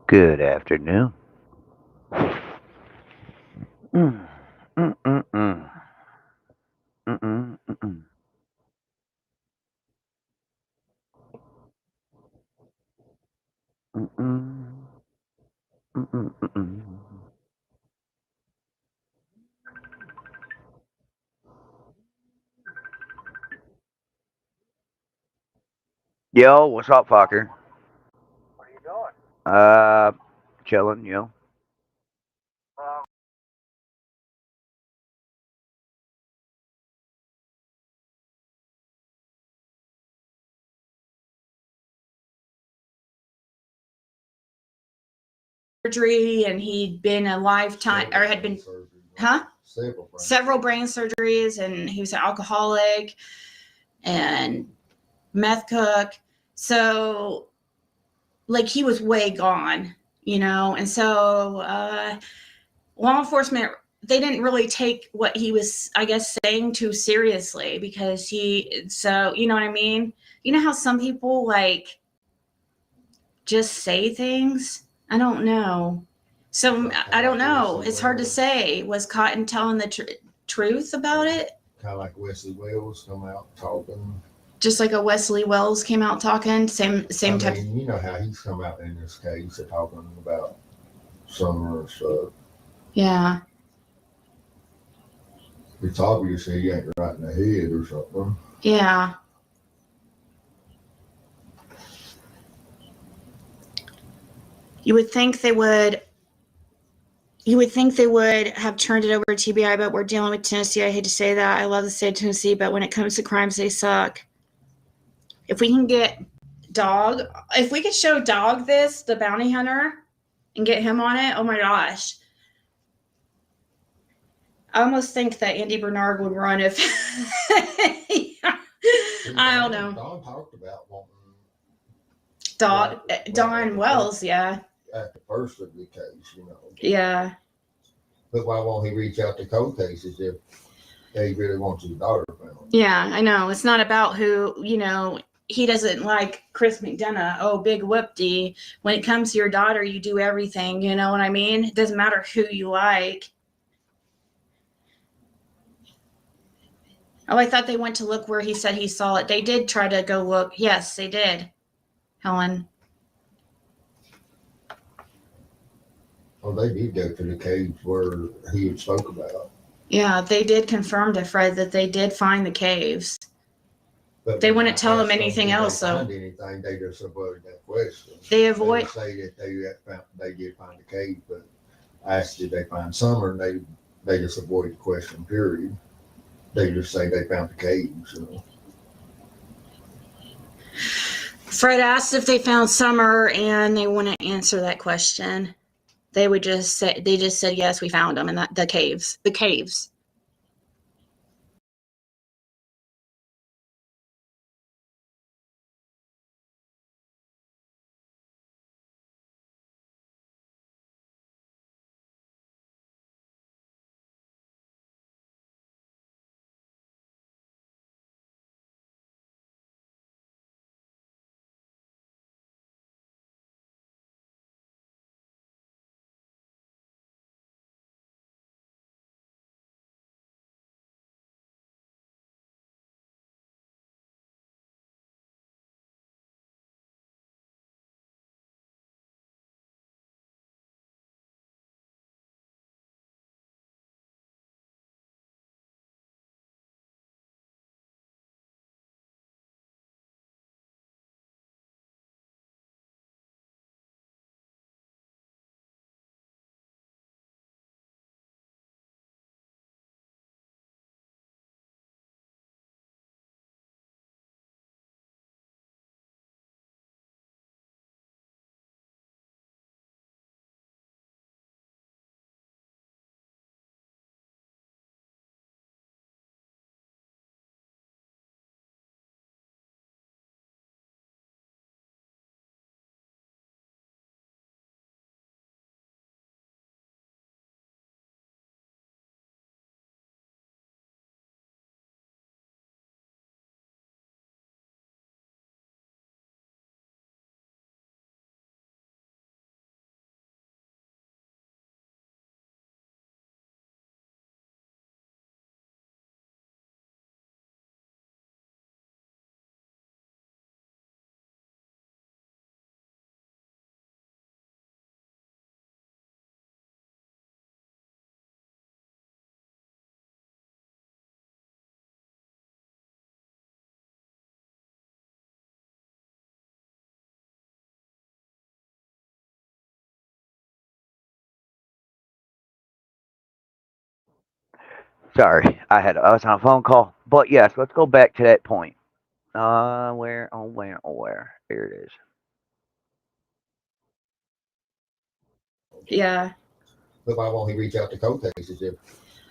Good afternoon. Mm, mm, mm, mm. Mm, mm, mm, mm. Mm, mm. Mm, mm, mm, mm. Yo, what's up, fucker? What are you doing? Uh, chilling, yo. Um, surgery, and he'd been a lifetime or had been several brain surgeries, and he was an alcoholic and meth cook. So like he was way gone, and so law enforcement, they didn't really take what he was, I guess, saying too seriously, because you know what I mean? You know how some people like just say things? I don't know. So I don't know. It's hard to say. Was Cotton telling the truth about it? kind of like Wesley Wells come out talking. Just like a Wesley Wells came out talking, same type. You know how he's come out in this case talking about Summer and stuff. Yeah. It's obvious he ain't right in the head or something. Yeah. You would think they would. You would think they would have turned it over to TBI, but we're dealing with Tennessee. I hate to say that. I love the state of Tennessee, but when it comes to crimes, they suck. If we can get if we could show Dog this, the bounty hunter, and get him on it, oh my gosh. I almost think that Andy Bernard would run if. I don't know. Don talked about wanting Don Wells, yeah. at the first of the case, Yeah. But why won't he reach out to cold cases if he really wants his daughter found? Yeah, I know. It's not about who, he doesn't like Chris McDonough. Oh, big whoopty. When it comes to your daughter, you do everything. You know what I mean? It doesn't matter who you like. Oh, I thought they went to look where he said he saw it. They did try to go look. Yes, they did, Helen. Oh, they did go to the cave where he had spoke about. Yeah, they did confirm to Fred that they did find the caves. But they wouldn't tell him anything else, so. They didn't find anything. They just avoided that question. They avoid. They say that they did find the cave, but I asked did they find Summer, and they just avoided the question. Period. They just say they found the cave. So. Fred asked if they found Summer, and they wouldn't answer that question. They just said yes, we found them in the caves. Sorry, I was on a phone call. But yes, let's go back to that point. Where? Here it is. Yeah. But why won't he reach out to cold cases if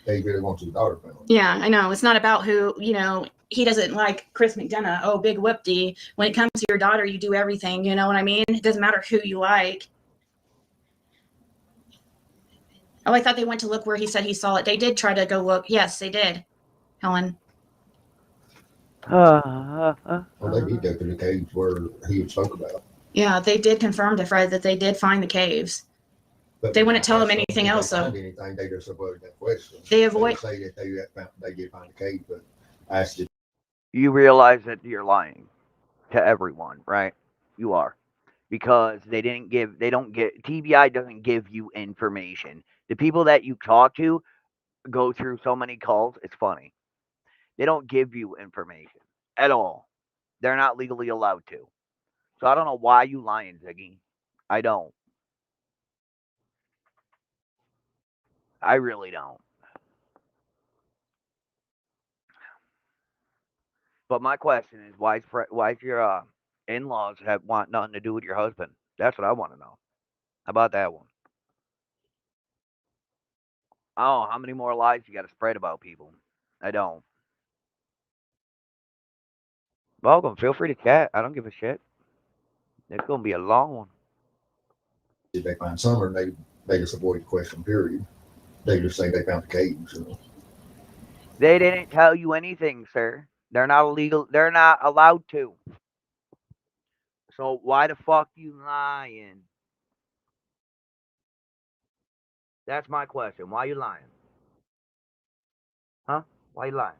they really want his daughter found? Yeah, I know. It's not about who, he doesn't like Chris McDonough. Oh, big whoop-dee. When it comes to your daughter, you do everything. You know what I mean? It doesn't matter who you like. Oh, I thought they went to look where he said he saw it. They did try to go look. Yes, they did, Helen. Well, they did go to the caves where he had spoke about. Yeah, they did confirm to Fred that they did find the caves. But they wouldn't tell him anything else. They find anything, they just avoided that question. They say that they did find the cave, but I asked it. You realize that you're lying to everyone, right? You are. Because TBI doesn't give you information. The people that you talk to go through so many calls, it's funny. They don't give you information at all. They're not legally allowed to. So I don't know why you lying, Ziggy. I don't. I really don't. But my question is, why's your in-laws want nothing to do with your husband? That's what I want to know. How about that one? Oh, how many more lies you got to spread about people? I don't. Welcome. Feel free to chat. I don't give a shit. It's gonna be a long one. Did they find Summer? And they just avoided the question. Period. They just say they found the cave. So. They didn't tell you anything, sir. They're not illegal. They're not allowed to. So why the fuck you lying? That's my question. Why you lying? Huh? Why you lying?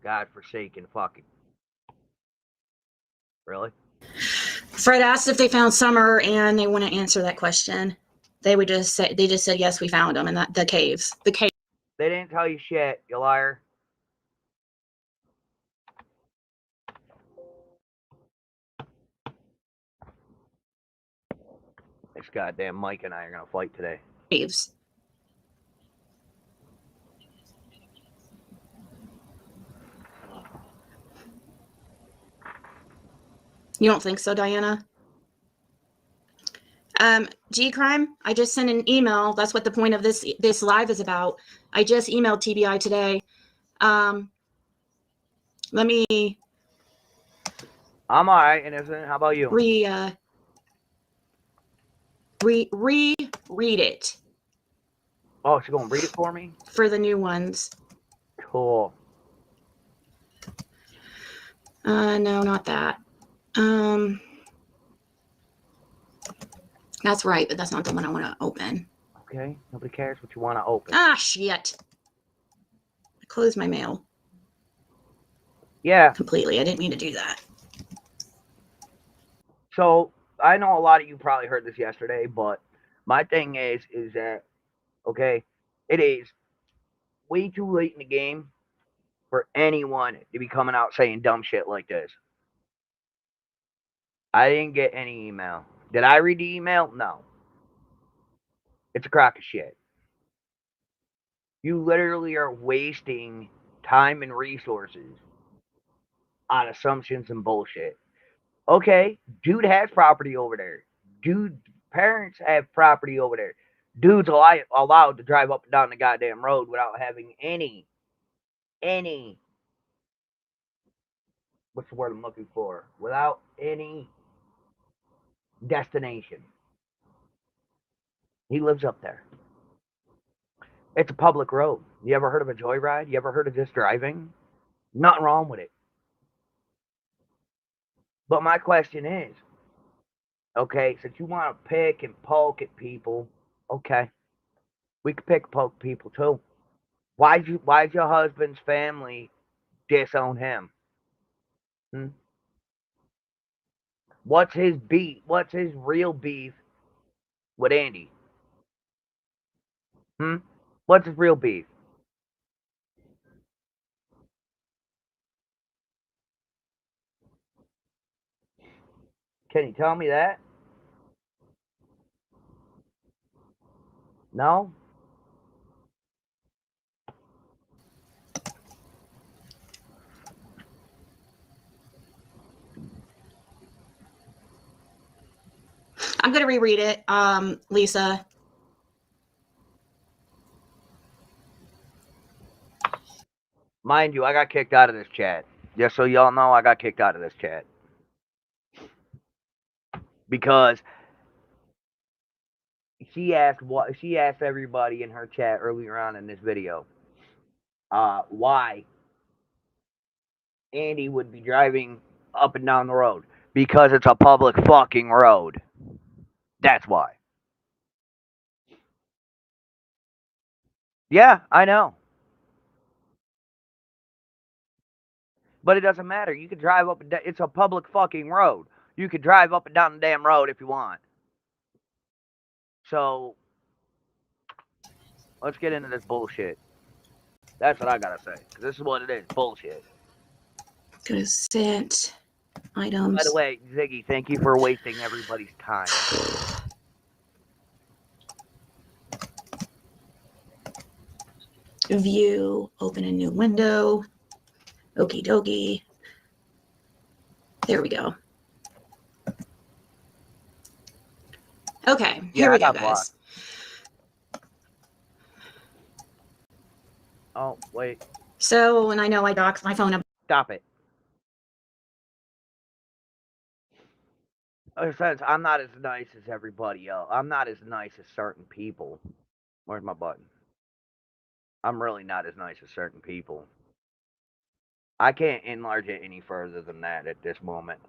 God forsaken fucking. Really? Fred asked if they found Summer, and they wouldn't answer that question. They just said yes, we found them in the caves. The cave. They didn't tell you shit, you liar. This goddamn Mike and I are gonna fight today. Caves. You don't think so, Diana? G Crime, I just sent an email. That's what the point of this live is about. I just emailed TBI today. Let me. I'm all right, innocent. How about you? Reread it. Oh, she's gonna read it for me? For the new ones. Cool. No, not that. That's right, but that's not the one I want to open. Okay, nobody cares what you want to open. Ah, shit. I closed my mail. Yeah. Completely. I didn't mean to do that. So, I know a lot of you probably heard this yesterday, but my thing is that, okay, it is way too late in the game for anyone to be coming out saying dumb shit like this. I didn't get any email. Did I read the email? No. It's a crock of shit. You literally are wasting time and resources on assumptions and bullshit. Okay, dude has property over there. Dude, parents have property over there. Dude's allowed to drive up and down the goddamn road without having any, what's the word I'm looking for? Without any destination. He lives up there. It's a public road. You ever heard of a joyride? You ever heard of just driving? Nothing wrong with it. But my question is, okay, since you want to pick and poke at people, okay, we can pick and poke people too. Why'd your husband's family disown him? What's his beef? What's his real beef with Andy? What's his real beef? Can you tell me that? No? I'm going to reread it, Lisa. Mind you, I got kicked out of this chat. Just so y'all know, I got kicked out of this chat. Because she asked everybody in her chat earlier on in this video why Andy would be driving up and down the road. Because it's a public fucking road. That's why. Yeah, I know. But it doesn't matter. You can drive up and down. It's a public fucking road. You can drive up and down the damn road if you want. So, let's get into this bullshit. That's what I gotta say. Because this is what it is. Bullshit. Go to sent items. By the way, Ziggy, thank you for wasting everybody's time. View, open a new window. Okie dokie. There we go. Okay, here we go, guys. Oh, wait. So, and I know I docked my phone up. Stop it. Since I'm not as nice as everybody else. I'm not as nice as certain people. Where's my button? I'm really not as nice as certain people. I can't enlarge it any further than that at this moment.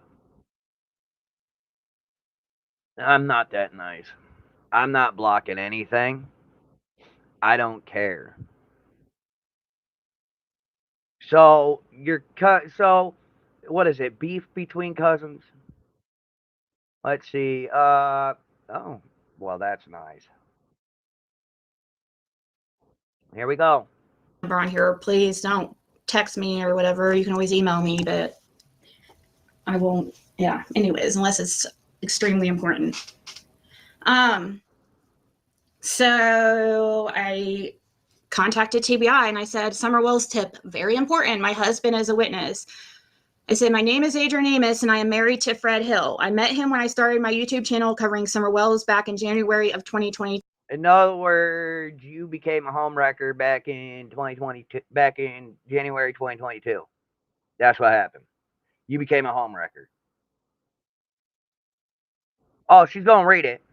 I'm not that nice. I'm not blocking anything. I don't care. So so what is it? Beef between cousins? Let's see. Oh, well, that's nice. Here we go. On here, please don't text me or whatever. You can always email me, but I won't. Yeah. Anyways, unless it's extremely important. So I contacted TBI and I said, Summer Wells tip, very important. My husband is a witness. I said, my name is Adrian Amos and I am married to Fred Hill. I met him when I started my YouTube channel covering Summer Wells back in January of 2020. In other words, you became a homewrecker back in 2022, back in January 2022. That's what happened. You became a homewrecker. Oh, she's gonna read it.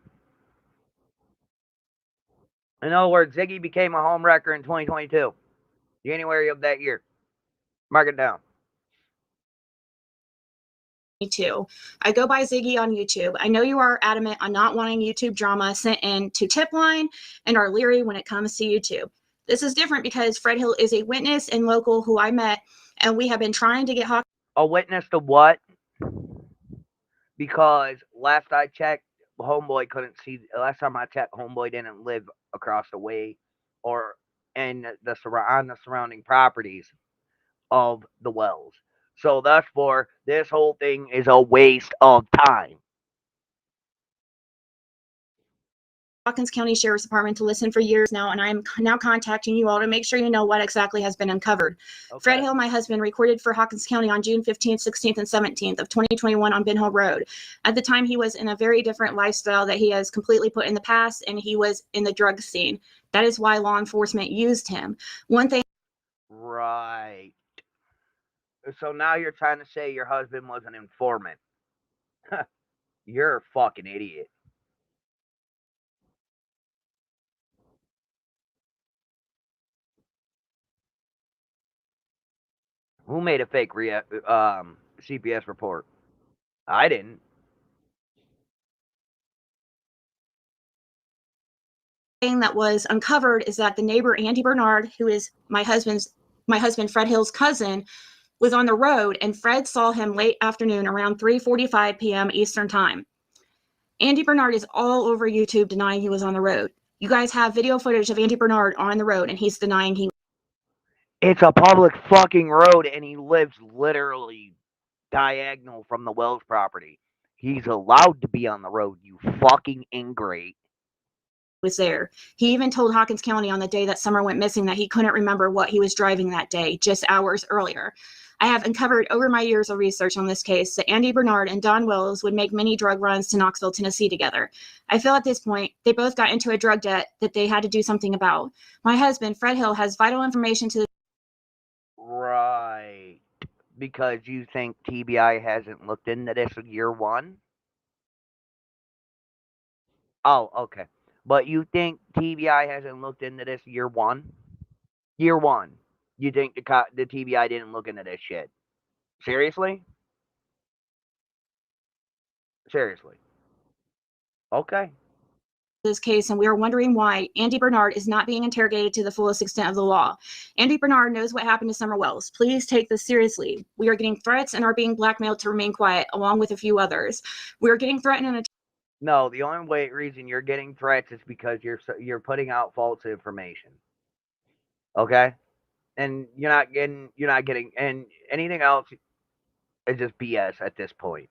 In other words, Ziggy became a homewrecker in 2022, January of that year. Mark it down. I go by Ziggy on YouTube. I know you are adamant on not wanting YouTube drama sent in to Tipline and are leery when it comes to YouTube. This is different because Fred Hill is a witness and local who I met, and we have been trying to get a witness to what? Because last I checked, homeboy couldn't see. Last time I checked, homeboy didn't live across the way or in the on the surrounding properties of the wells. So therefore, this whole thing is a waste of time. Hawkins County Sheriff's Department to listen for years now, and I am now contacting you all to make sure you know what exactly has been uncovered. Okay. Fred Hill, my husband, recorded for Hawkins County on June 15th, 16th, and 17th of 2021 on Ben Hill Road. At the time, he was in a very different lifestyle that he has completely put in the past, and he was in the drug scene. That is why law enforcement used him. One thing. Right. So now you're trying to say your husband was an informant. You're a fucking idiot. Who made a fake CPS report? I didn't. Thing that was uncovered is that the neighbor Andy Bernard, who is my husband Fred Hill's cousin, was on the road, and Fred saw him late afternoon around 3:45 p.m. Eastern time. Andy Bernard is all over YouTube denying he was on the road. You guys have video footage of Andy Bernard on the road, and he's denying he. It's a public fucking road, and he lives literally diagonal from the Wells property. He's allowed to be on the road, you fucking ingrate. was there. He even told Hawkins County on the day that Summer went missing that he couldn't remember what he was driving that day, just hours earlier. I have uncovered over my years of research on this case that Andy Bernard and Don Wells would make many drug runs to Knoxville, Tennessee together. I feel at this point they both got into a drug debt that they had to do something about. My husband, Fred Hill, has vital information to... Right. Because you think TBI hasn't looked into this year one? Oh, okay. But you think TBI hasn't looked into this year one? Year one. You think the TBI didn't look into this shit? Seriously? Seriously. Okay. this case, and we are wondering why Andy Bernard is not being interrogated to the fullest extent of the law. Andy Bernard knows what happened to Summer Wells. Please take this seriously. We are getting threats and are being blackmailed to remain quiet, along with a few others. We are getting threatened and... No, the only reason you're getting threats is because you're putting out false information. Okay? And you're not getting, and anything else is just BS at this point.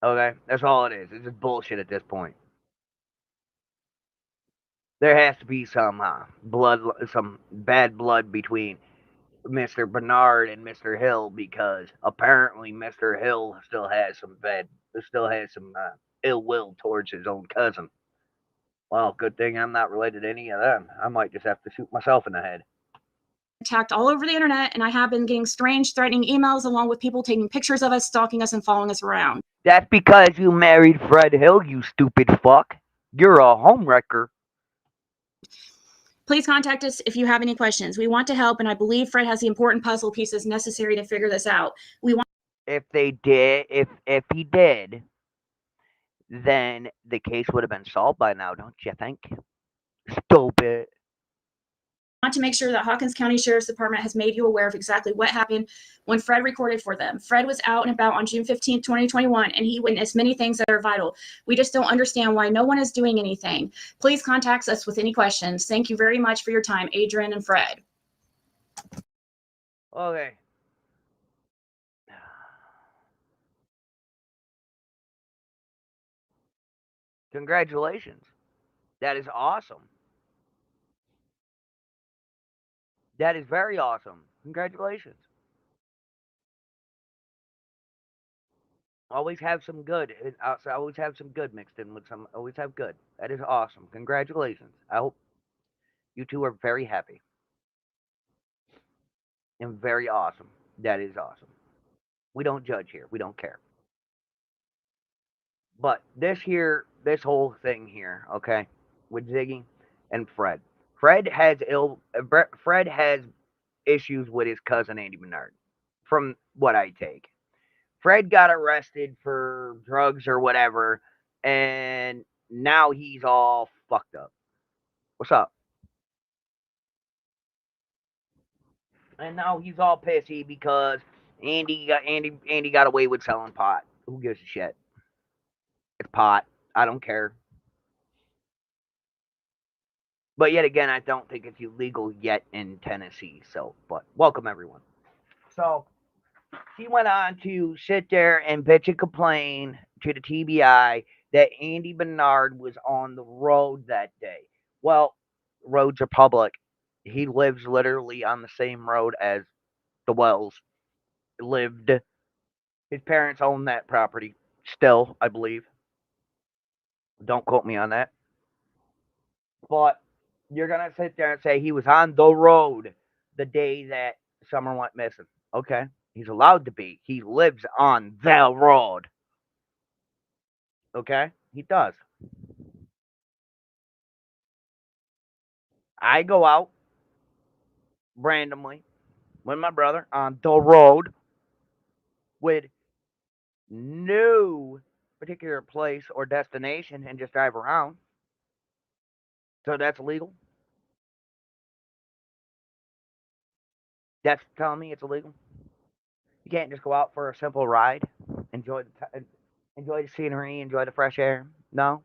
Okay? That's all it is. It's just bullshit at this point. There has to be some some bad blood between Mr. Bernard and Mr. Hill, because apparently Mr. Hill still has some ill will towards his own cousin. Well, good thing I'm not related to any of them. I might just have to shoot myself in the head. Attacked all over the internet, and I have been getting strange, threatening emails along with people taking pictures of us, stalking us, and following us around. That's because you married Fred Hill, you stupid fuck. You're a homewrecker. Please contact us if you have any questions. We want to help, and I believe Fred has the important puzzle pieces necessary to figure this out. If he did, then the case would have been solved by now, don't you think? Stupid. Want to make sure that Hawkins County Sheriff's Department has made you aware of exactly what happened when Fred recorded for them. Fred was out and about on June 15th, 2021, and he witnessed many things that are vital. We just don't understand why no one is doing anything. Please contact us with any questions. Thank you very much for your time, Adrian and Fred. Okay. Congratulations. That is awesome. That is very awesome. Congratulations. Always have some good. Always have some good mixed in with some. Always have good. That is awesome. Congratulations. I hope you two are very happy. And very awesome. That is awesome. We don't judge here. We don't care. But this whole thing here, okay, with Ziggy and Fred. Fred has issues with his cousin Andy Bernard, from what I take. Fred got arrested for drugs or whatever, and now he's all fucked up. What's up? And now he's all pissy because Andy got away with selling pot. Who gives a shit? It's pot. I don't care. But yet again, I don't think it's illegal yet in Tennessee. So, but welcome everyone. So he went on to sit there and bitch and complain to the TBI that Andy Bernard was on the road that day. Well, roads are public. He lives literally on the same road as the Wells lived. His parents own that property still, I believe. Don't quote me on that. But you're going to sit there and say he was on the road the day that Summer went missing. Okay. He's allowed to be. He lives on the road. Okay? He does. I go out randomly with my brother on the road with no particular place or destination and just drive around. So that's illegal. That's telling me it's illegal. You can't just go out for a simple ride, enjoy the scenery, enjoy the fresh air. No.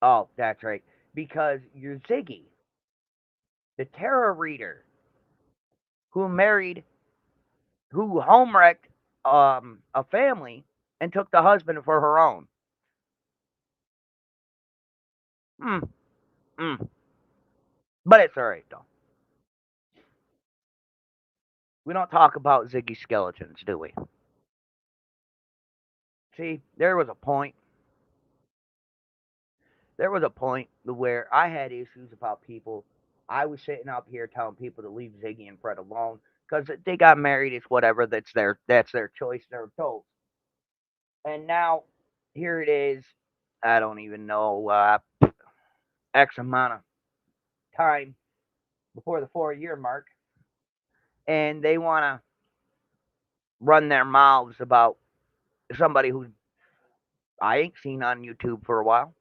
Oh, that's right. Because you're Ziggy, the tarot reader, who home wrecked a family and took the husband for her own. Mm, mm. But it's all right though. We don't talk about Ziggy skeletons, do we? See, there was a point. There was a point where I had issues about people. I was sitting up here telling people to leave Ziggy and Fred alone because they got married. It's whatever. That's their choice. They're adults. And now here it is. I don't even know X amount of time before the 4 year mark, and they want to run their mouths about somebody who I ain't seen on YouTube for a while.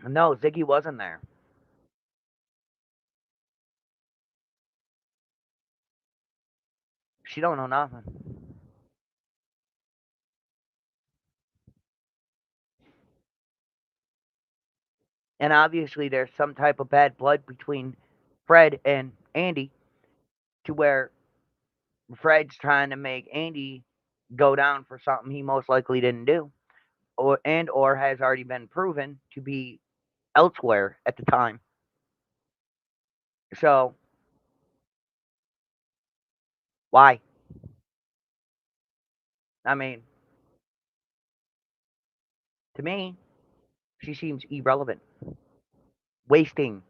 No, Ziggy wasn't there. She don't know nothing. And obviously, there's some type of bad blood between Fred and Andy, to where Fred's trying to make Andy go down for something he most likely didn't do, or has already been proven to be elsewhere at the time. So why? I mean, to me, she seems irrelevant, wasting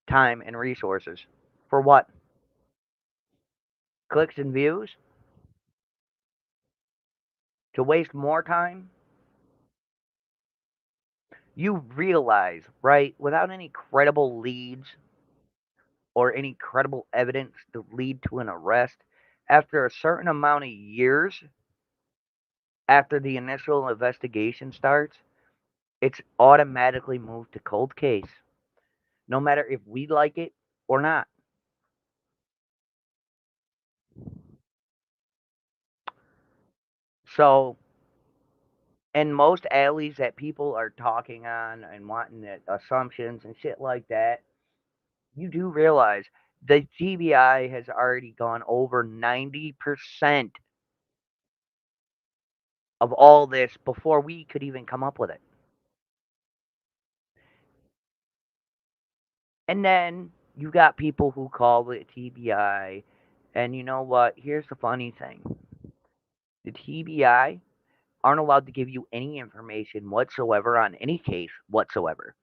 time and resources for what? Clicks and views? To waste more time? You realize, right, without any credible leads or any credible evidence to lead to an arrest, after a certain amount of years after the initial investigation starts, it's automatically moved to cold case, no matter if we like it or not. So, in most alleys that people are talking on and wanting assumptions and shit like that, you do realize the TBI has already gone over 90% of all this before we could even come up with it. And then you got people who call it TBI. And you know what? Here's the funny thing: the TBI aren't allowed to give you any information whatsoever on any case whatsoever.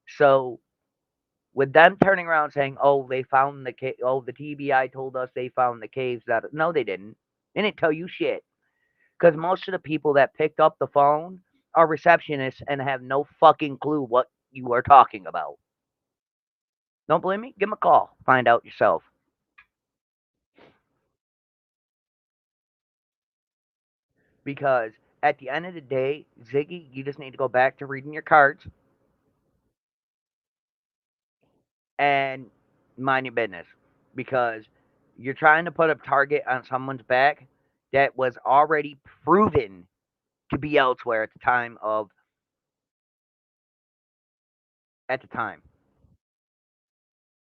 So, with them turning around saying, "Oh, they found the cave," "Oh, the TBI told us they found the caves," that no, they didn't. They didn't tell you shit, because most of the people that picked up the phone are receptionists and have no fucking clue what you are talking about. Don't believe me? Give them a call. Find out yourself. Because at the end of the day, Ziggy, you just need to go back to reading your cards and mind your business. Because you're trying to put a target on someone's back that was already proven to be elsewhere at the time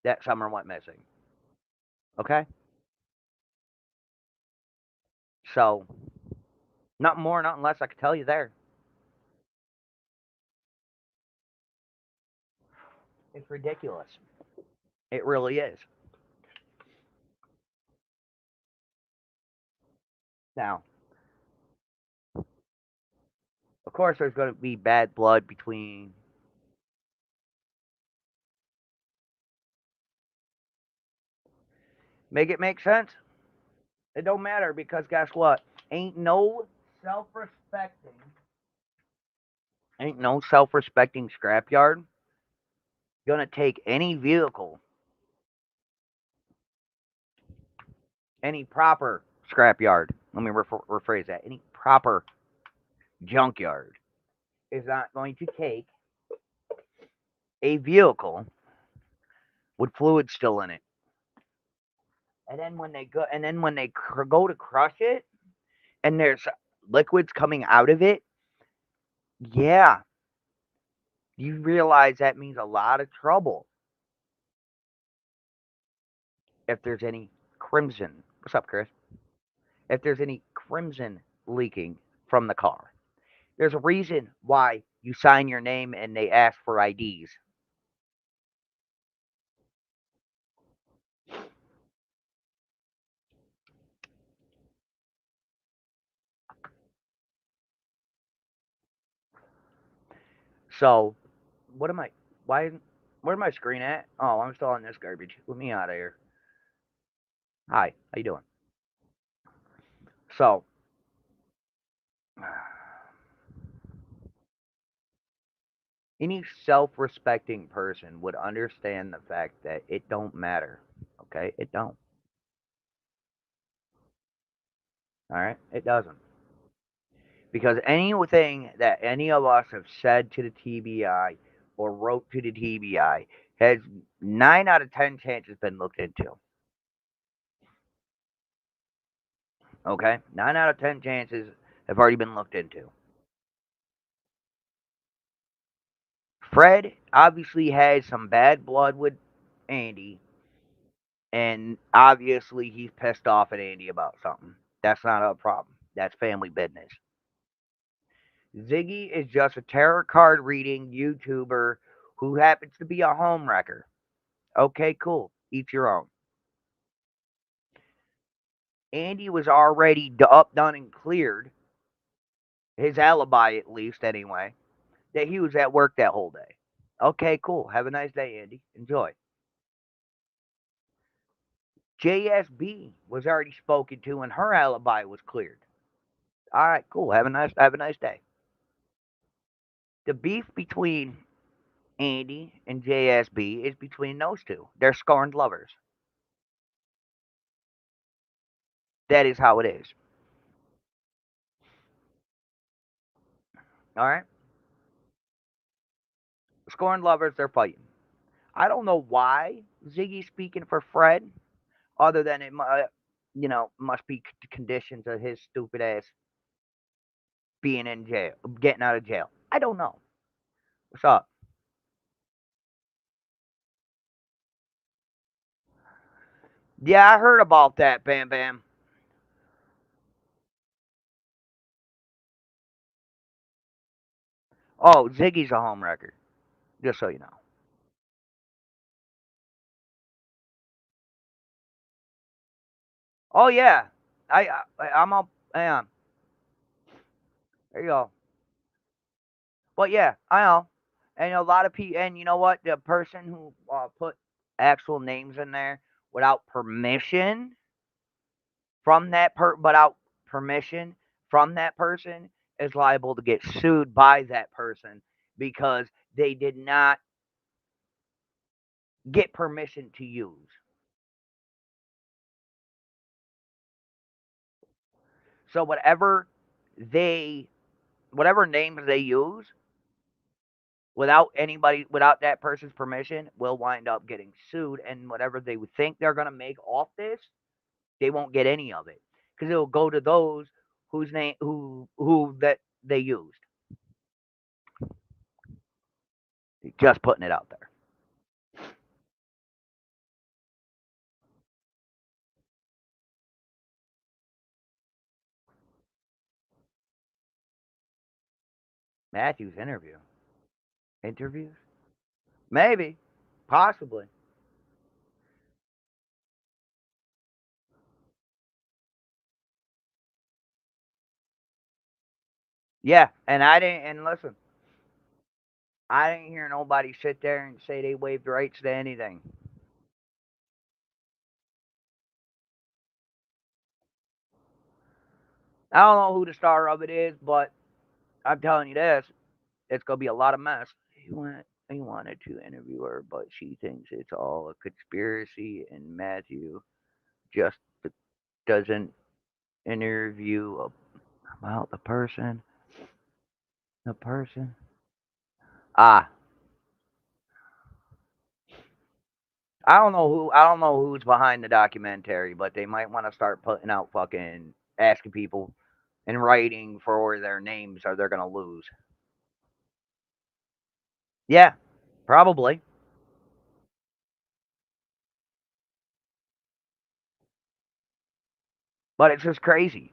that Summer went missing. Okay? So, not more, not less I can tell you there. It's ridiculous. It really is. Now, of course, there's going to be bad blood between. Make it make sense? It don't matter because guess what? Ain't no self-respecting, ain't no self-respecting scrapyard gonna take any vehicle, any proper scrapyard. Let me rephrase that. Any proper junkyard is not going to take a vehicle with fluid still in it. And then when they go to crush it, and there's liquids coming out of it, yeah, you realize that means a lot of trouble if there's any crimson. What's up, Chris? If there's any crimson leaking from the car. There's a reason why you sign your name and they ask for IDs. So, what am I? Why? Where's my screen at? Oh, I'm still on this garbage. Let me out of here. Hi, how you doing? So, any self-respecting person would understand the fact that it don't matter. Okay, it don't. All right, it doesn't. Because anything that any of us have said to the TBI or wrote to the TBI has 9 out of 10 chances been looked into. Okay, 9 out of 10 chances have already been looked into. Fred obviously has some bad blood with Andy, and obviously he's pissed off at Andy about something. That's not a problem. That's family business. Ziggy is just a tarot card reading YouTuber who happens to be a home wrecker. Okay, cool. Each your own. Andy was already up, done, and cleared. His alibi, at least, anyway, that he was at work that whole day. Okay, cool. Have a nice day, Andy. Enjoy. JSB was already spoken to, and her alibi was cleared. All right, cool. Have a nice day. The beef between Andy and JSB is between those two. They're scorned lovers. That is how it is. All right, scorned lovers. They're fighting. I don't know why Ziggy's speaking for Fred, other than must be conditions of his stupid ass being in jail, getting out of jail. I don't know. What's up? Yeah, I heard about that, Bam Bam. Oh, Ziggy's a home wrecker, just so you know. Oh yeah, I'm up. Hang on. There you go. But yeah, I know. And a lot of people, and you know what? The person who put actual names in there without permission without permission from that person is liable to get sued by that person because they did not get permission to use. So whatever names they use without that person's permission will wind up getting sued, and whatever they would think they're going to make off this, they won't get any of it because it'll go to those whose name who that they used. Just putting it out there. Matthew's interviews, maybe, possibly. Yeah, and I didn't. And listen, I didn't hear nobody sit there and say they waived rights to anything. I don't know who the star of it is, but I'm telling you this, it's gonna be a lot of mess. He wanted to interview her, but she thinks it's all a conspiracy, and Matthew just doesn't interview about the person. The person. Ah, I don't know who's behind the documentary, but they might want to start putting out fucking asking people in writing for their names or they're gonna lose. Yeah, probably. But it's just crazy.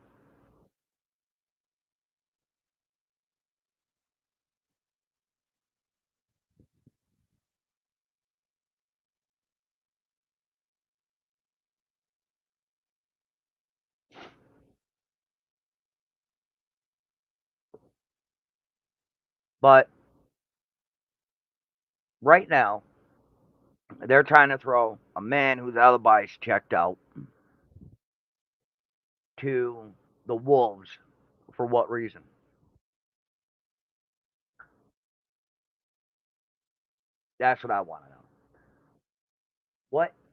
But right now, they're trying to throw a man whose alibi is checked out to the wolves. For what reason? That's what I want to know.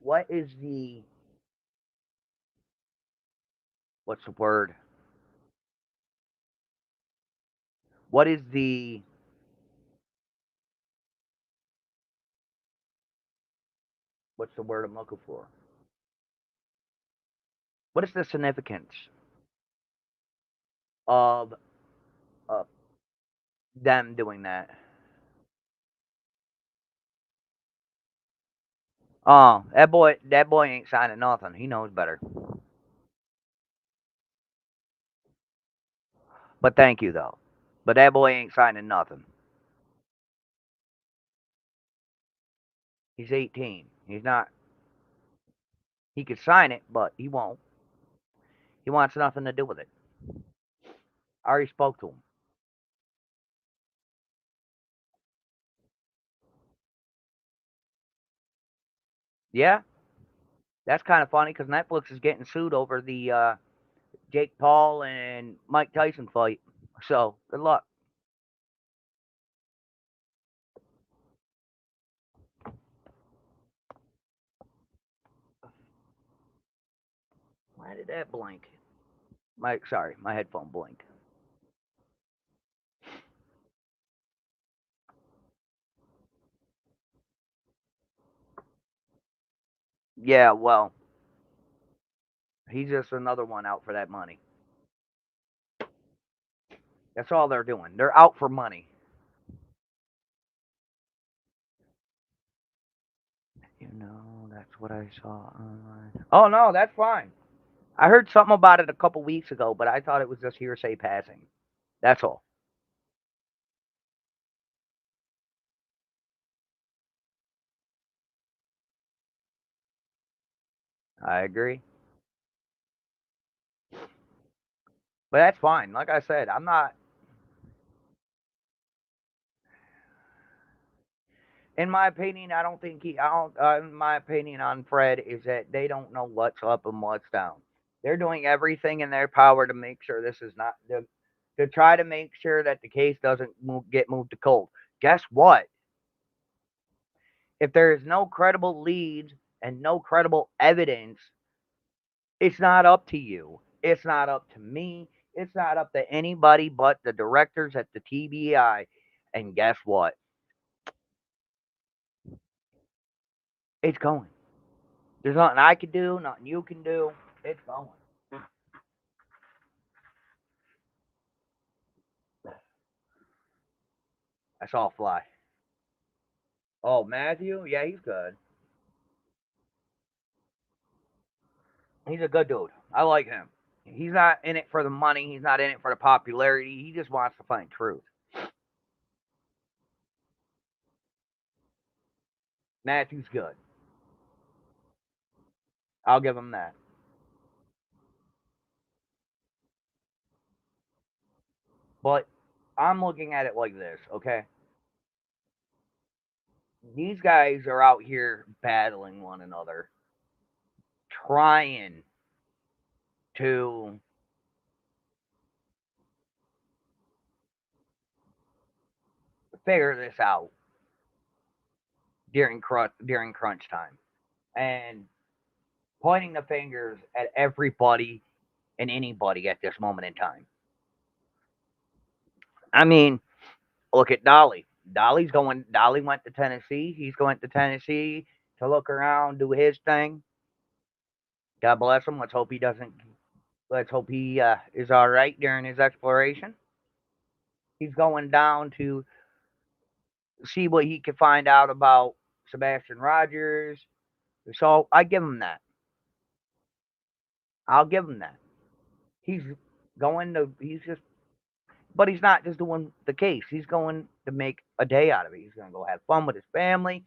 What is the what's the word? What is the what's the word I'm looking for? What is the significance of uh, them doing that? Oh, that boy ain't signing nothing. He knows better. But thank you though. But that boy ain't signing nothing. He's 18. He's not. He could sign it, but he won't. He wants nothing to do with it. I already spoke to him. Yeah, that's kind of funny because Netflix is getting sued over the Jake Paul and Mike Tyson fight. So good luck. Why did that blink? My headphone blinked. Yeah, well, he's just another one out for that money. That's all they're doing. They're out for money. That's what I saw online. Oh no, that's fine. I heard something about it a couple weeks ago, but I thought it was just hearsay passing. That's all. I agree. But that's fine. Like I said, I'm not. In my opinion, I don't think he. I don't. In my opinion on Fred is that they don't know what's up and what's down. They're doing everything in their power to make sure this is not to try to make sure that the case doesn't get moved to cold. Guess what? If there is no credible leads and no credible evidence, it's not up to you. It's not up to me. It's not up to anybody but the directors at the TBI. And guess what? It's going. There's nothing I can do, nothing you can do. It's going. I saw a fly. Oh, Matthew? Yeah, he's good. He's a good dude. I like him. He's not in it for the money. He's not in it for the popularity. He just wants to find truth. Matthew's good. I'll give him that. But I'm looking at it like this, okay? These guys are out here battling one another, trying to figure this out during crunch time, and pointing the fingers at everybody and anybody at this moment in time. I mean, look at Dolly. Dolly went to Tennessee. He's going to Tennessee to look around, do his thing. God bless him. Let's hope he doesn't. Let's hope he is all right during his exploration. He's going down to see what he can find out about Sebastian Rogers. So I give him that. I'll give him that. He's going to. He's just. But he's not just doing the case. He's going to make a day out of it. He's going to go have fun with his family.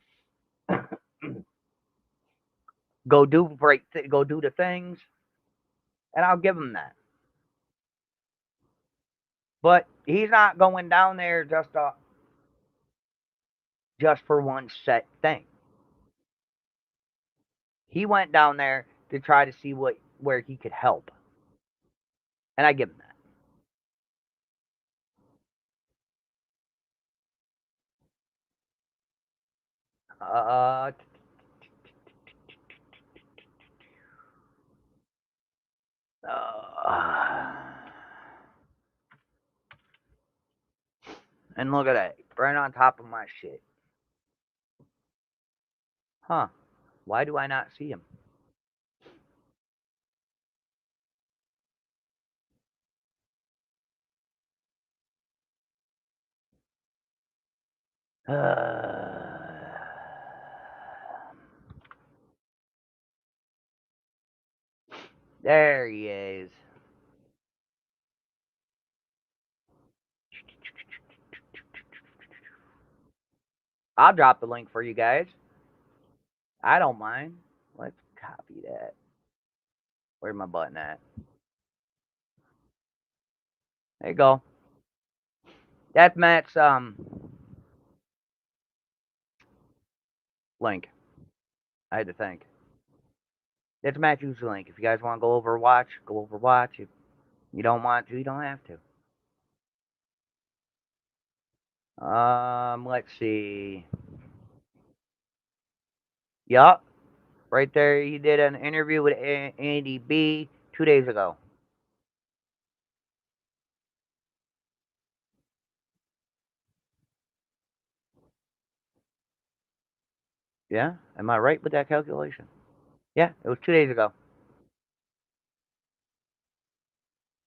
Go do the things, and I'll give him that. But he's not going down there just to just for one set thing. He went down there to try to see where he could help. And I give him that. And look at that. Right on top of my shit. Huh. Why do I not see him? There he is. I'll drop the link for you guys. I don't mind. Let's copy that. Where's my button at? There you go. That's Matt's link. I had to think. That's Matt's link. If you guys want to go Overwatch, go Overwatch. If you don't want to, you don't have to. Let's see. Yup. Right there, he did an interview with Andy B 2 days ago. Yeah? Am I right with that calculation? Yeah, it was 2 days ago.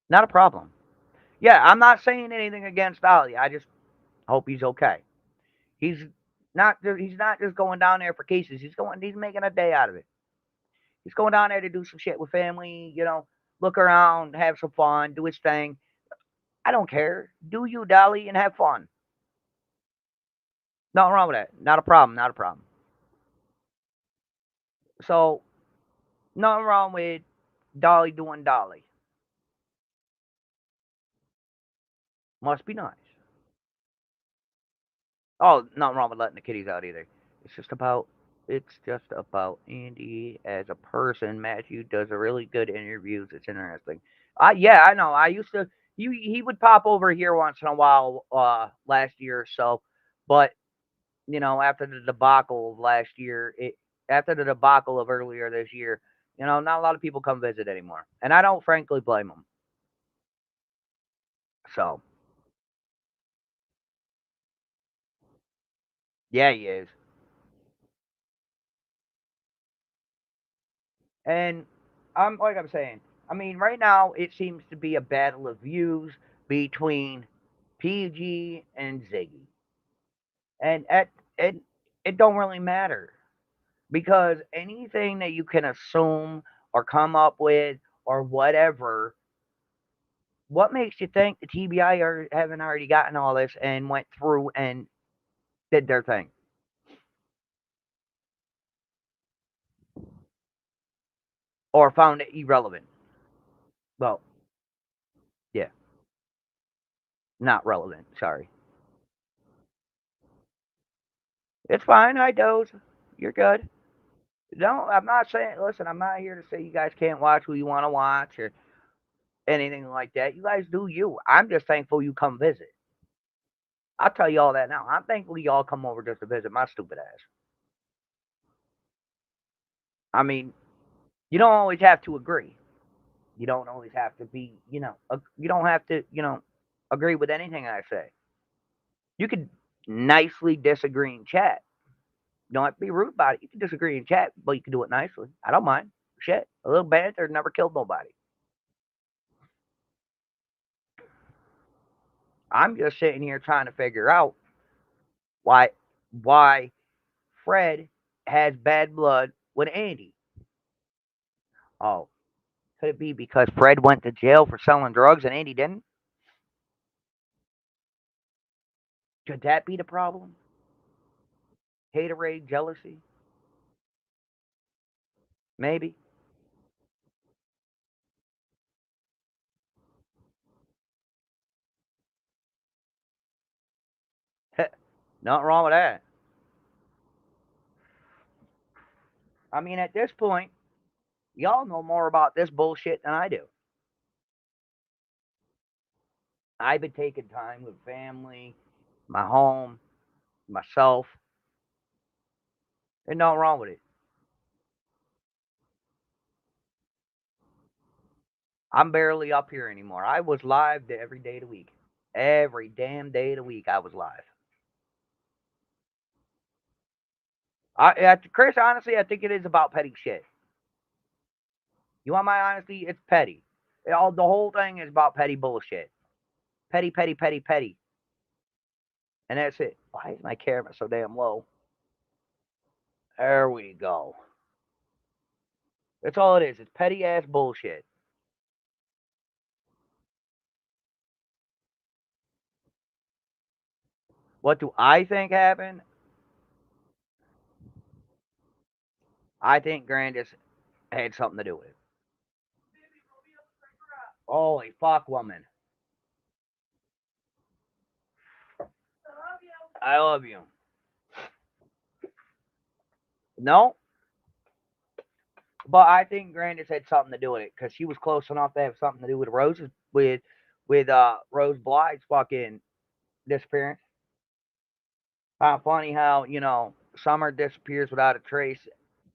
Not a problem. Yeah, I'm not saying anything against Ali. I just hope he's okay. He's not just going down there for cases. He's making a day out of it. He's going down there to do some shit with family, look around, have some fun, do his thing. I don't care. Do you, Dolly, and have fun. Nothing wrong with that. Not a problem. Not a problem. So, nothing wrong with Dolly doing Dolly. Must be nice. Oh, nothing wrong with letting the kitties out either. It's just about Andy as a person. Matthew does a really good interviews. It's interesting. Yeah, I know. I used to. He would pop over here once in a while. Last year or so, but after the debacle of last year, after the debacle of earlier this year, not a lot of people come visit anymore, and I don't frankly blame them. So yeah, he is. And I'm saying, I mean, right now it seems to be a battle of views between PG and Ziggy, and it don't really matter because anything that you can assume or come up with or whatever, what makes you think the TBI haven't already gotten all this and went through and did their thing or found it irrelevant? Well, yeah, not relevant. Sorry. It's fine. I doze. You're good. No, I'm not saying. Listen, I'm not here to say you guys can't watch who you want to watch or anything like that. You guys do you. I'm just thankful you come visit. I'll tell you all that now. I'm thankful y'all come over just to visit my stupid ass. I mean, you don't always have to agree. You don't always have to be, you don't have to, agree with anything I say. You could nicely disagree in chat. You don't have to be rude about it. You can disagree in chat, but you can do it nicely. I don't mind. Shit, a little banter never killed nobody. I'm just sitting here trying to figure out why why Fred has bad blood with Andy. Oh, could it be because Fred went to jail for selling drugs and Andy didn't? Could that be the problem? Haterade, jealousy? Maybe. Nothing wrong with that. I mean, at this point, y'all know more about this bullshit than I do. I've been taking time with family, my home, myself. There's nothing wrong with it. I'm barely up here anymore. I was live every day of the week. Every damn day of the week, I was live. Chris, honestly, I think it is about petty shit. You want my honesty? It's petty. The whole thing is about petty bullshit. Petty, petty, petty, petty. And that's it. Why is my camera so damn low? There we go. That's all it is. It's petty ass bullshit. What do I think happened? I think Grandis had something to do with it. Holy fuck, woman. I love you. No, but I think Grandis had something to do with it because she was close enough to have something to do with Rose's with Rose Blythe's fucking disappearance. Funny how Summer disappears without a trace,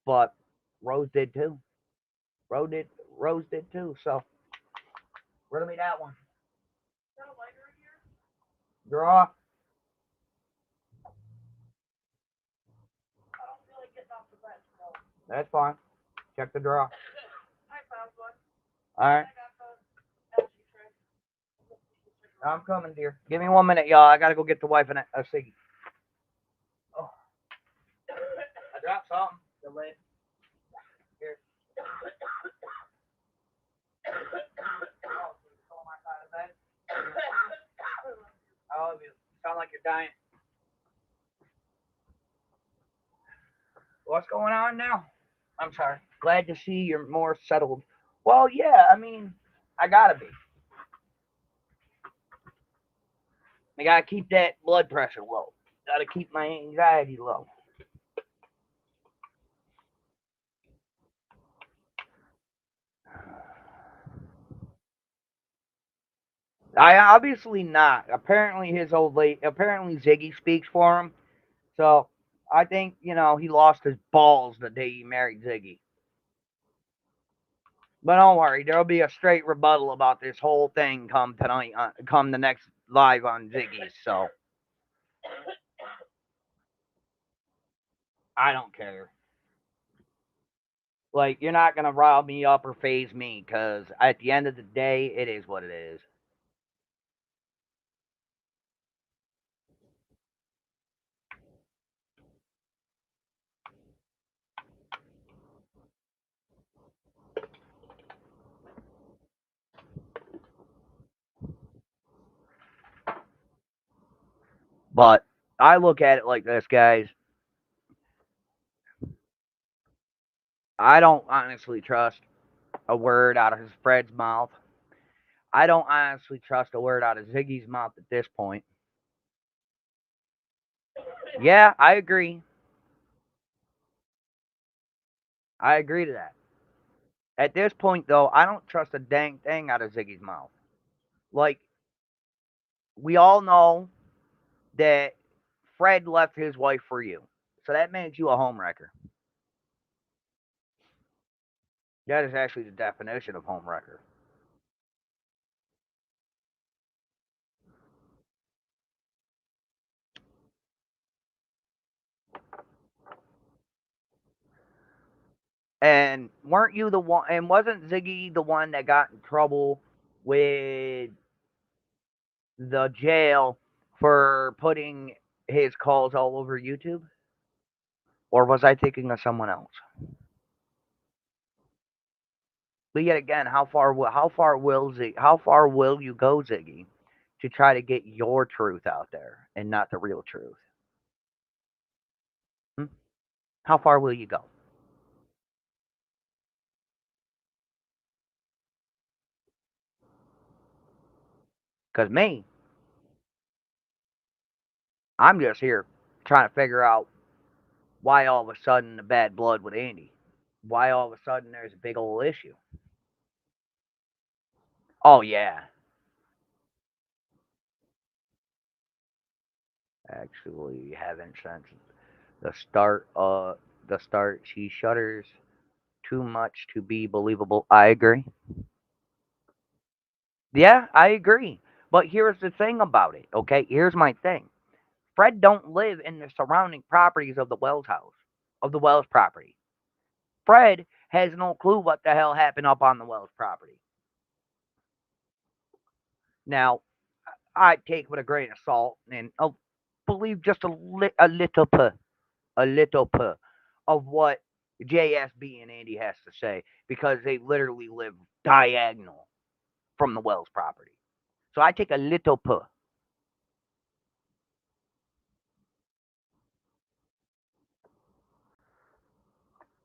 but Rose did too. Rose did too. So riddle me that one. Draw. That's fine. Check the draw. All right. I'm coming, dear. Give me 1 minute, y'all. I gotta go get the wife a ciggy. Oh. I dropped something. The lid. Here. I love you. Sound like you're dying. What's going on now? I'm sorry. Glad to see you're more settled. Well, yeah, I mean, I gotta be. I gotta keep that blood pressure low. Gotta keep my anxiety low. I obviously not. Apparently his old lady. Apparently Ziggy speaks for him. So I think he lost his balls the day he married Ziggy. But don't worry, there'll be a straight rebuttal about this whole thing come tonight. Come the next live on Ziggy's. So I don't care. Like, you're not gonna rile me up or phase me, because at the end of the day, it is what it is. But I look at it like this, guys. I don't honestly trust a word out of his Fred's mouth. I don't honestly trust a word out of Ziggy's mouth at this point. Yeah, I agree. I agree to that. At this point, though, I don't trust a dang thing out of Ziggy's mouth. Like, we all know that Fred left his wife for you. So that makes you a homewrecker. That is actually the definition of homewrecker. And weren't you the one? And wasn't Ziggy the one that got in trouble with the jail for putting his calls all over YouTube? Or was I thinking of someone else? But yet again, how far will you go, Ziggy, to try to get your truth out there and not the real truth? Hmm? How far will you go? Because me, I'm just here trying to figure out why all of a sudden the bad blood with Andy. why all of a sudden there's a big old issue. Oh yeah, actually haven't since the start. The start. She shudders too much to be believable. I agree. Yeah, I agree. But here's the thing about it. Okay, here's my thing. Fred don't live in the surrounding properties of the Wells house, of the Wells property. Fred has no clue what the hell happened up on the Wells property. Now, I take with a grain of salt and believe just a little bit of what JSB and Andy has to say because they literally live diagonal from the Wells property. So I take a little bit.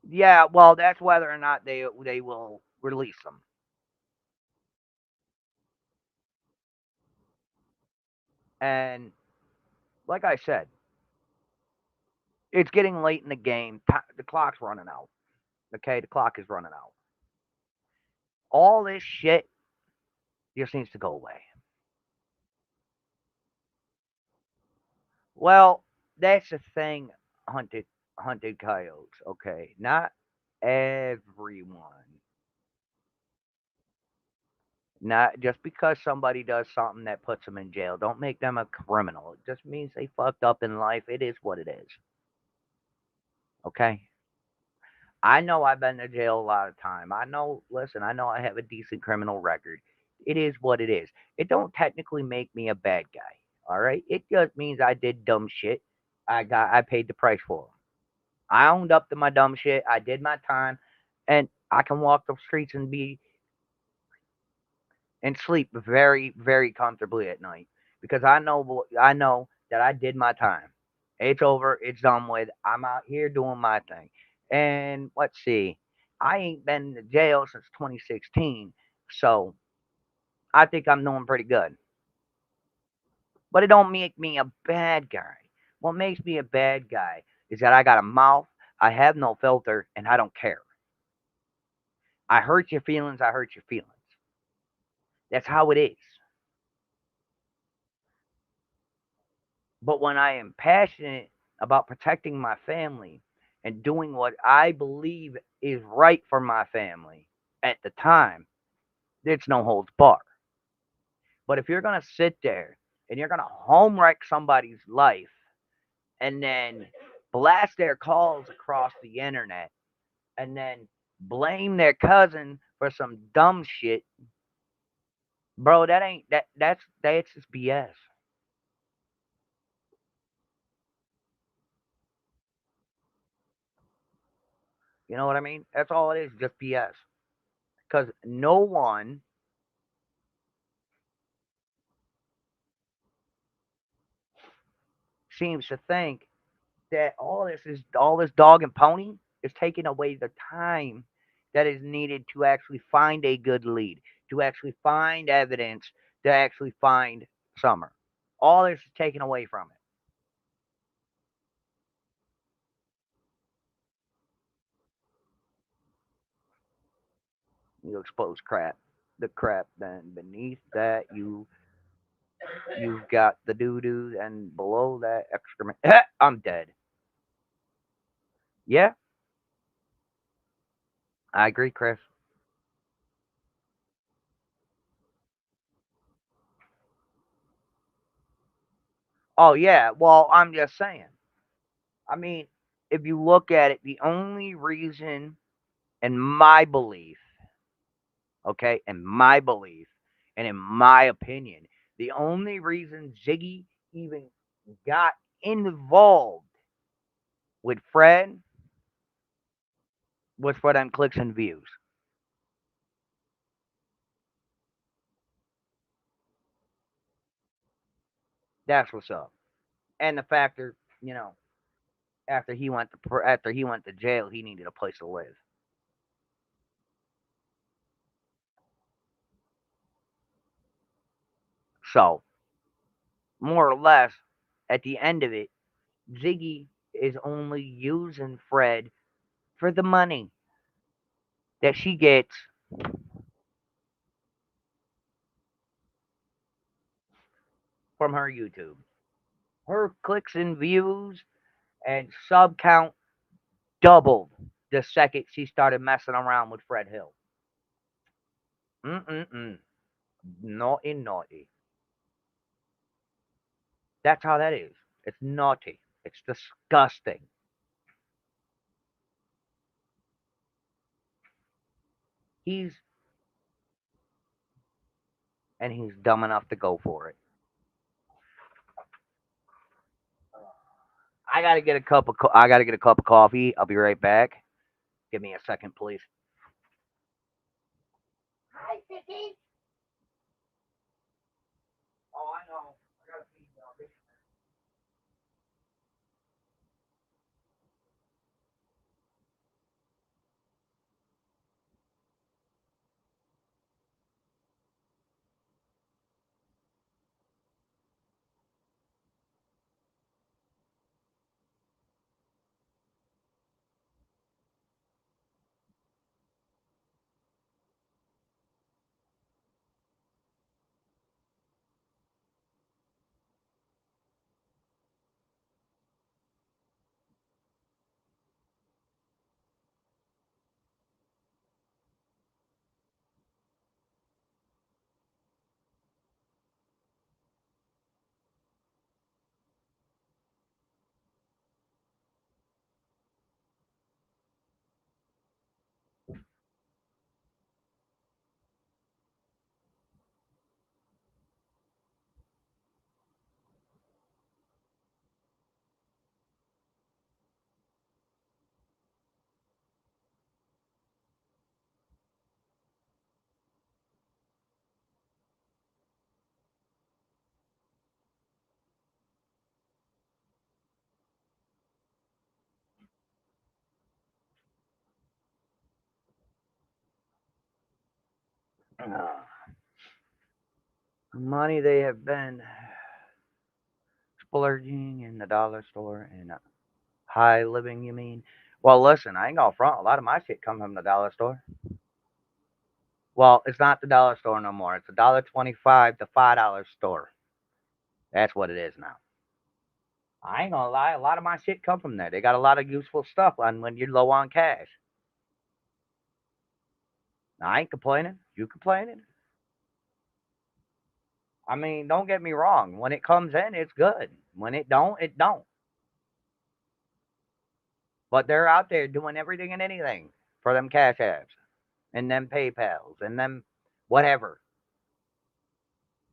Yeah, well, that's whether or not they will release them. And like I said, it's getting late in the game. The clock's running out. Okay, the clock is running out. All this shit just needs to go away. Well, that's the thing, hunted coyotes. Okay, not everyone. Not just because somebody does something that puts them in jail, don't make them a criminal. It just means they fucked up in life. It is what it is. Okay. I know I've been to jail a lot of time. I know. Listen, I know I have a decent criminal record. It is what it is. It don't technically make me a bad guy. All right. It just means I did dumb shit. I paid the price for it. I owned up to my dumb shit. I did my time, and I can walk the streets and sleep very, very comfortably at night because I know that I did my time. It's over. It's done with. I'm out here doing my thing. And let's see, I ain't been to jail since 2016, so I think I'm doing pretty good. But it don't make me a bad guy. What makes me a bad guy is that I got a mouth, I have no filter, and I don't care. I hurt your feelings. I hurt your feelings. That's how it is. But when I am passionate about protecting my family and doing what I believe is right for my family at the time, it's no holds bar. But if you're going to sit there and you're going to home wreck somebody's life and then blast their calls across the internet and then blame their cousin for some dumb shit, bro, that ain't that's just BS. You know what I mean? That's all it is, just BS. Because no one seems to think that all this dog and pony is taking away the time that is needed to actually find a good lead, to actually find evidence, to actually find Summer. All this is taken away from it. You expose crap. The crap, then beneath that you've got the doo doo, and below that excrement. I'm dead. Yeah, I agree, Chris. Oh yeah, well I'm just saying. I mean, if you look at it, the only reason, in my belief, okay, in my belief, and in my opinion, the only reason Ziggy even got involved with Fred was for them clicks and views. That's what's up. And the factor, you know, after he went to jail, he needed a place to live. So more or less, at the end of it, Ziggy is only using Fred for the money. that she gets from her YouTube. Her clicks and views and sub count doubled the second she started messing around with Fred Hill. Mm-mm-mm. Naughty, naughty. That's how that is. It's naughty. It's disgusting. He's and he's dumb enough to go for it. I gotta get a cup of coffee. I'll be right back. Give me a second, please. Hi, Vicky. Oh, I know. I gotta feed you. Money they have been splurging in the dollar store and high living, you mean? Well, listen, I ain't gonna front. A lot of my shit comes from the dollar store. Well, it's not the dollar store no more. It's a $1.25 to $5 store. That's what it is now. I ain't gonna lie. A lot of my shit come from there. They got a lot of useful stuff on when you're low on cash. Now, I ain't complaining. You complaining? I mean, don't get me wrong. When it comes in, it's good. When it don't, it don't. But they're out there doing everything and anything for them cash apps and them PayPals and them whatever.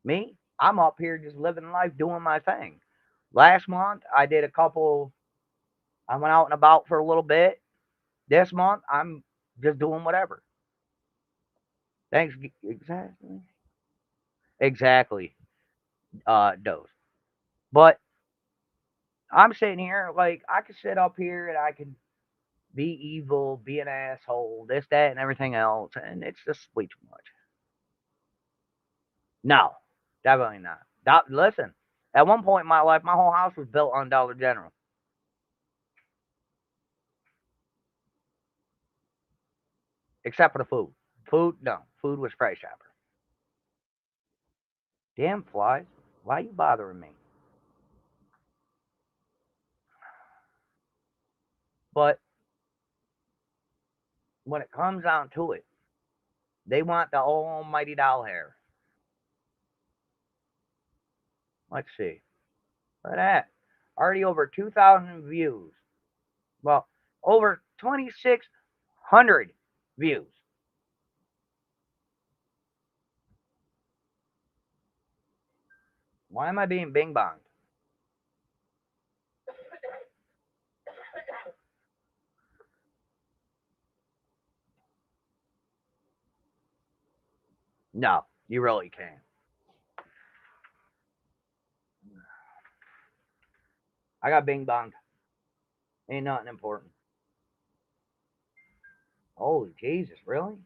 Me, I'm up here just living life, doing my thing. Last month, I did a couple. I went out and about for a little bit. This month, I'm just doing whatever. Thanks. Exactly. Dose. But I'm sitting here like I could sit up here and I can be evil, be an asshole, this, that, and everything else, and it's just way too much. No, definitely not. Listen, at one point in my life, my whole house was built on Dollar General, except for the food. Food, no. Food was Price Chopper. Damn flies. Why you bothering me? But when it comes down to it, they want the almighty doll hair. Let's see. Look at that. Already over 2,000 views. Well, over 2,600 views. Why am I being bing bonged? No, you really can't. I got bing bonged. Ain't nothing important. Holy Jesus, really?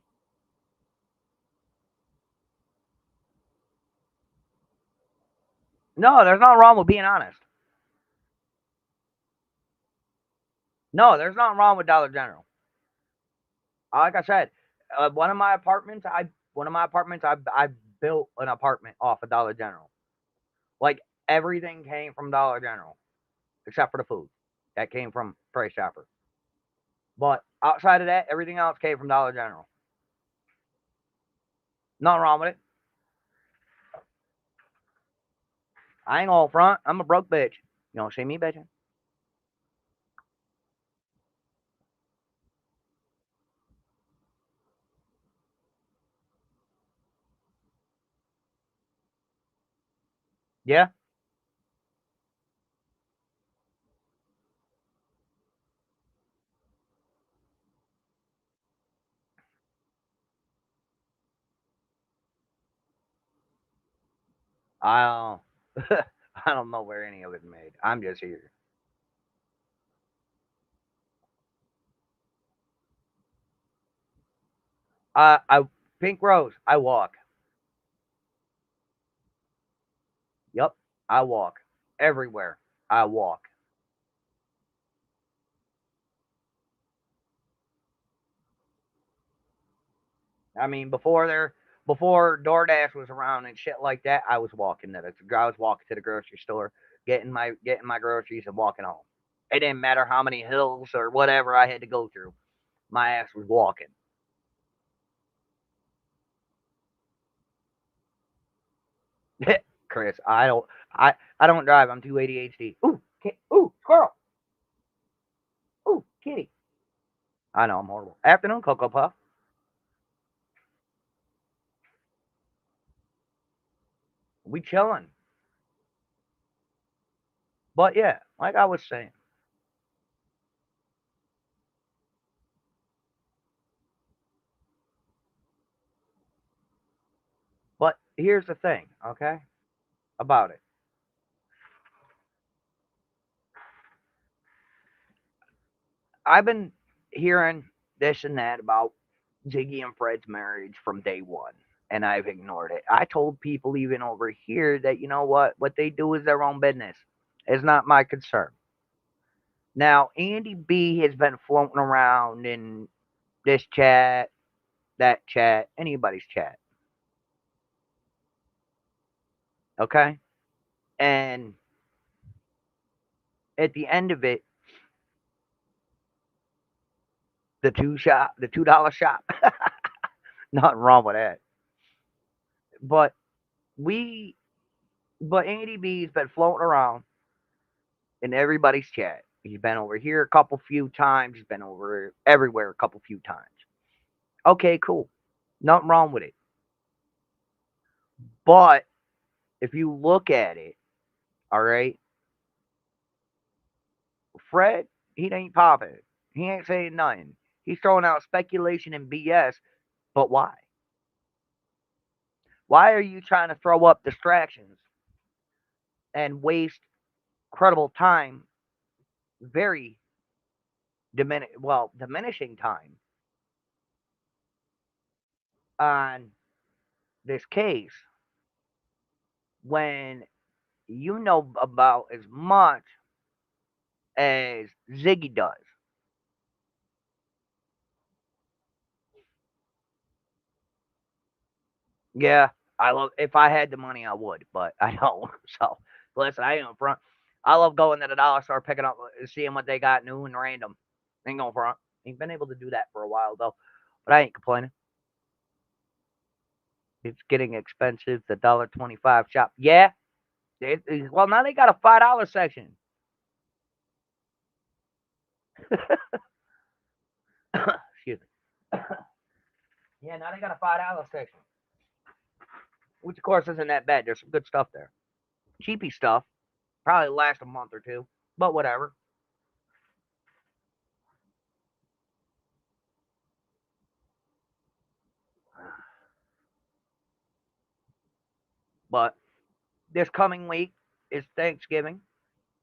No, there's nothing wrong with being honest. No, there's nothing wrong with Dollar General. Like I said, One of my apartments, I built an apartment off of Dollar General. Like everything came from Dollar General except for the food that came from Price Chopper. But outside of that, everything else came from Dollar General. Nothing wrong with it. I ain't all front. I'm a broke bitch. You don't see me bitching. Yeah. I don't. I don't know where any of it's made. I'm just here. I Pink Rose. I walk. Yep. I walk everywhere. I walk. I mean, before DoorDash was around and shit like that, I was walking I was walking to the grocery store, getting my groceries and walking home. It didn't matter how many hills or whatever I had to go through. My ass was walking. Chris, I don't drive. I'm too ADHD. Ooh, squirrel. Ooh, kitty. I know I'm horrible. Afternoon, Cocoa Puff. We chilling. But yeah, like I was saying. But here's the thing, okay, about it. I've been hearing this and that about Ziggy and Fred's marriage from day one, and I've ignored it. I told people even over here that you know what they do is their own business. It's not my concern. Now, Andy B has been floating around in this chat, that chat, anybody's chat, okay? And at the end of it, the $2 shop, nothing wrong with that. But we, but Andy B's been floating around in everybody's chat. He's been over here a couple few times. He's been over everywhere a couple few times. Okay, cool. Nothing wrong with it. But if you look at it, all right, Fred, he ain't popping. He ain't saying nothing. He's throwing out speculation and BS. But why? Why are you trying to throw up distractions and waste credible time, very diminishing time on this case when you know about as much as Ziggy does? Yeah, I love. If I had the money, I would, but I don't. So listen, I ain't front. I love going to the dollar store, picking up, seeing what they got new and random. Ain't going front. Ain't been able to do that for a while though, but I ain't complaining. It's getting expensive. The $1.25 shop. Yeah. Well, now they got a $5 section. Excuse me. Yeah, now they got a $5 section, which of course isn't that bad. There's some good stuff there. Cheapy stuff. Probably last a month or two, but whatever. But this coming week is Thanksgiving.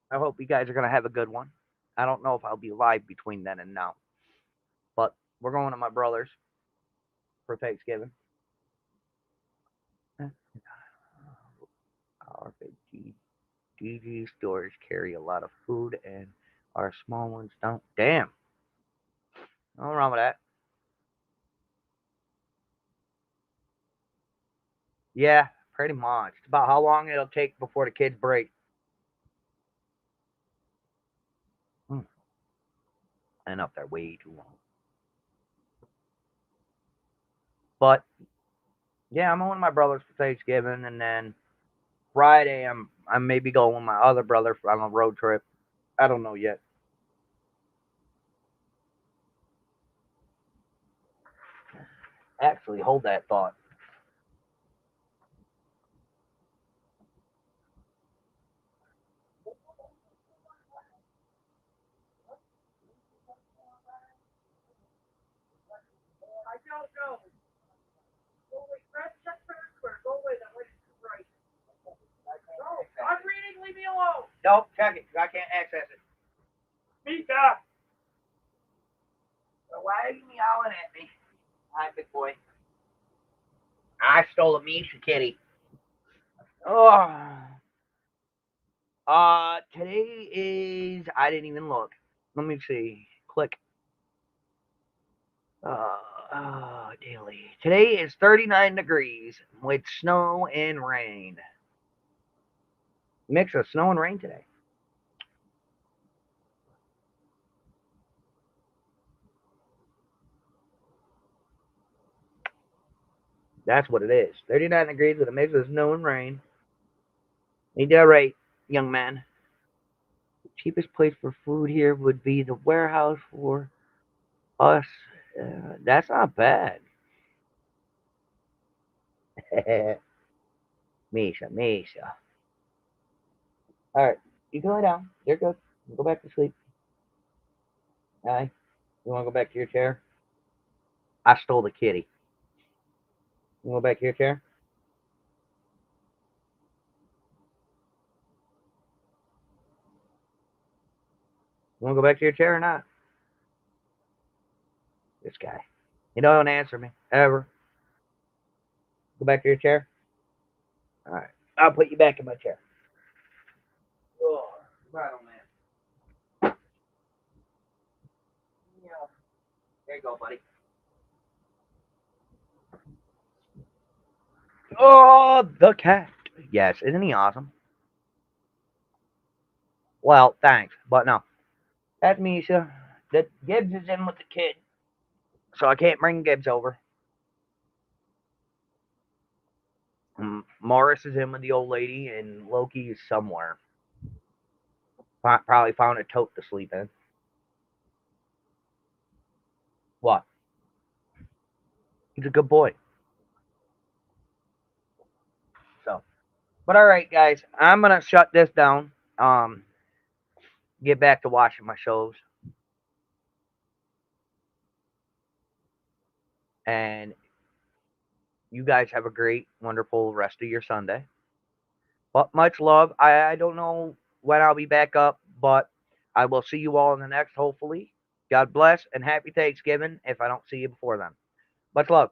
I hope you guys are gonna have a good one. I don't know if I'll be live between then and now, but we're going to my brother's for Thanksgiving. Our big DG stores carry a lot of food, and our small ones don't. Damn, nothing wrong with that. Yeah, pretty much. It's about how long it'll take before the kids break. And up there way too long. But yeah, I'm going with my brothers for Thanksgiving, and then Friday I'm maybe going with my other brother on a road trip. I don't know yet. Actually, hold that thought. I don't know. Go with check first or go with it. Right. No, I'm reading. Leave me alone. Nope, check it. I can't access it. Mika. So why are you yelling at me? Hi, big boy. I stole a Misha kitty. Oh. Today is. I didn't even look. Let me see. Click. Daily. Today is 39 degrees with snow and rain. Mix of snow and rain today. That's what it is. 39 degrees with a mix of snow and rain. You did right, young man. The cheapest place for food here would be the warehouse for us. That's not bad. Misha, Misha. All right, you can lie down. You're good. Go back to sleep. Hi. You want to go back to your chair? I stole the kitty. You want to go back to your chair? You want to go back to your chair or not? This guy. You don't answer me ever. Go back to your chair. All right. I'll put you back in my chair. Oh, right on, man. Yeah. There you go, buddy. Oh, the cat. Yes, isn't he awesome? Well, thanks, but no. That's Misha. That Gibbs is in with the kid, so I can't bring Gibbs over. Morris is in with the old lady, and Loki is somewhere. Probably found a tote to sleep in. What? He's a good boy. So, but all right, guys, I'm gonna shut this down. Get back to watching my shows, and you guys have a great, wonderful rest of your Sunday. But much love. I don't know when I'll be back up, but I will see you all in the next, hopefully. God bless and happy Thanksgiving if I don't see you before then. Much love.